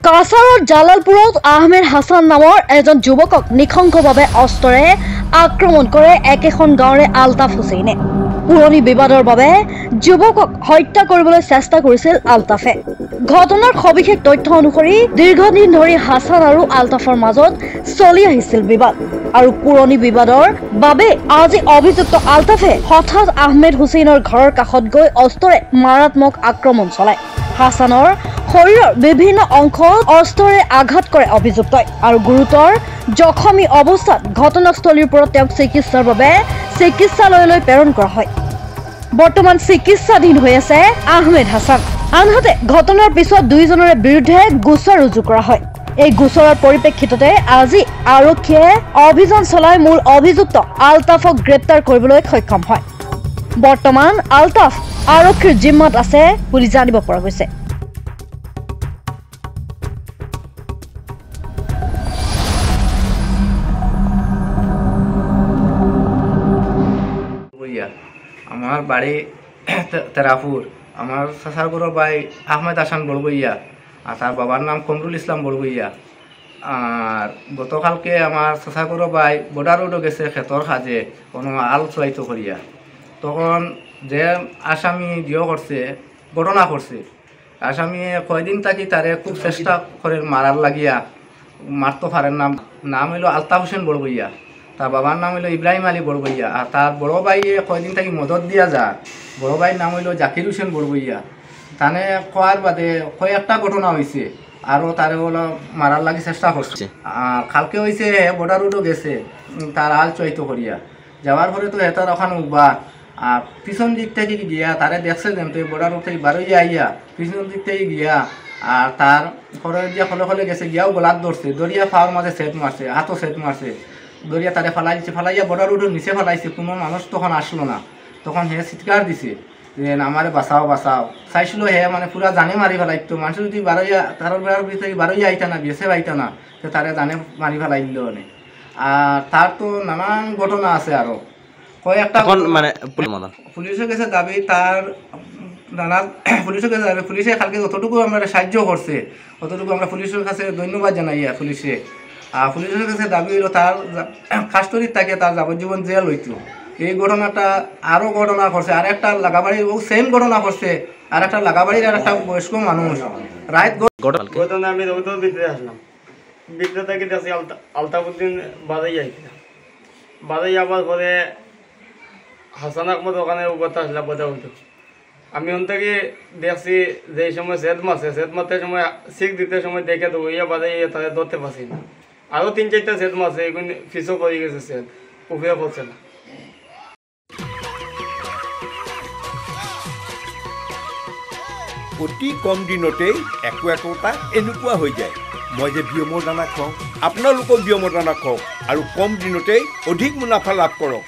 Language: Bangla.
কাছাৰৰ জালালপুৰত আহমেদ হাছান নামৰ এজন যুৱকক নিশংসভাৱে অস্ত্ৰেৰে আক্ৰমণ কৰে একেখন গাঁৱৰে আলতাফ হুছেইনে। পুৰণি বিবাদৰ বাবে যুৱকক হত্যা কৰিবলৈ চেষ্টা কৰিছিল আলতাফে। ঘটনাৰ সবিশেষ তথ্য অনুসৰি দীৰ্ঘদিন ধৰি হাছান আৰু আলতাফৰ মাজত চলি আহিছিল বিবাদ আৰু পুৰণি বিবাদৰ বাবে আজি অভিযুক্ত আলতাফে হঠাৎ আহমেদ হুছেইনৰ ঘৰৰ কাষত গৈ অস্ত্ৰেৰে মাৰাত্মক আক্ৰমণ চলায়। হাছানৰ শৰীৰৰ বিভিন্ন অংশত অস্ত্ৰেৰে আঘাত কৰে অভিযুক্তই আৰু গুৰুতৰ জখমী অৱস্থাত ঘটনাস্থলীৰ পৰা তেওঁক চিকিৎসাৰ বাবে চিকিৎসালয়লৈ প্ৰেৰণ কৰা হয়। বৰ্তমান চিকিৎসাধীন হৈ আছে আহমেদ হাছান। আনহাতে ঘটনাৰ পিছত দুয়োজনৰে বিৰুদ্ধে গোচৰ ৰুজু কৰা হয়। এই গোচৰৰ পৰিপ্ৰেক্ষিততে আজি আৰক্ষীয়ে অভিযান চলাই মূল অভিযুক্ত আলতাফক গ্ৰেপ্তাৰ কৰিবলৈ সক্ষম হয়। বৰ্তমান আলতাফ আৰক্ষীৰ জিম্মাত আছে বুলি জানিব পৰা গৈছে। আমার বাড়ি তেরাপুর। আমার চাচার বড় ভাই আহমেদ হাসান বড়বইয়া আর তার বাবার নাম কমরুল ইসলাম বড়বইয়া। আর গতকালকে আমার চাচার বড় ভাই বর্ডার রোডও গেছে ক্ষেতর কাজে কোনো আল চুয়াইতো করিয়া। তখন যে আসামি দিও করছে ঘটনা করছে, আসামি কয়দিন থাকি তারে খুব চেষ্টা করে মারার লাগিয়া মারতে পারেন। নাম হইল আলতাফ হোসেন বড়বইয়া, তার বাবার নাম হইল ইব্রাহিম আলী বড়বইয়া। আর তার বড় ভাই কয়দিন থাকি মদত দিয়া যায়, বড় ভাইয়ের নাম হইল জাকির হোসেন বড়বইয়া। তানে খোয়ার বাদে কয়েকটা ঘটনা হয়েছে আরও তারে হলো মারার লাগি চেষ্টা করছে। আর কালকে হয়েছে বর্ডার রোডও গেছে তার আল চৈতো করিয়া যাওয়ার পরে তো হেতার ওখানে উঠবার আর পিছন দিক থেকে গিয়া তারে দেখছে যেন তো বর্ডার রোড থেকে বারোই আইয়া পিছন দিক থেকে গিয়া আর তার ঘরে গিয়া খলে খলে গেছে গিয়াও গোলাপ ধরছে, দরিয়া ফাওয়ার মাঝে সেট মারছে, হাতও সেট মারছে, দরিয়া তারে ফালাইছে, ফালাইয়া বর্ডার রোডের নিচে ফালাইছে। কোনো মানুষ তখন আসলো না, তখন হে চিৎকার দিছে যে আমারে বাঁচাও বাঁচাও। চাইছিল হে মানে পুরা জানে মারি ফেলাইতো, মানুষ যদি বারোইয়া তার বেড়ার ভিতরে বারোইয়া আইতা না বেছে পাইতো না তো তারে জানে মারি ফেলাই দিল। আর তার তো নানান ঘটনা আছে আরো কয়েকটা মানে পুলিশের কাছে দাবি তার নানা পুলিশের কাছে দাবি পুলিশে কালকে যতটুকু আমরা সাহায্য করছে ততটুকু আমরা পুলিশের কাছে ধন্যবাদ জানাই। পুলিশে পুলিশের কাছে দাবি হইল তার কাস্টডির থাকে তার যাবজ্জীবন জেল হইতো। এই ঘটনাটা আরও ঘটনা করছে, আর একটা লাগাবাড়ির ও সেম ঘটনা করছে, আর একটা লাগাবাড়ির আর একটা বয়স্ক মানুষ রাত ঘটনা। আমি ভিতরে আসলাম, ভিতরে থেকে দেখছি আলতাফুদ্দিন বাজাই আইছিলাম, বাজাই যাবার পরে হাসান আহমদ ওখানে উপাতে আসলাম কথা হইতো। আমি ওন থেকে দেখছি যে সময় সেদ মারতে সময় শিখ দিতে সময় দেখে তো ইয়া বাজাই তাদের ধরতে পারছি না। আরও 3-4টা সেদ মারছে, এগুলো ফিসও করে গেছে, সেদ উপরে পড়ছে না। অতি কম দিনতেই একোটা এনেকুৱা হৈ যায়। মই যে বিয়মৰ দানা খুৱাওঁ, আপোনালোকেও বিয়মৰ দানা খুৱাওক আৰু কম দিনতেই অধিক মুনাফা লাভ কৰক।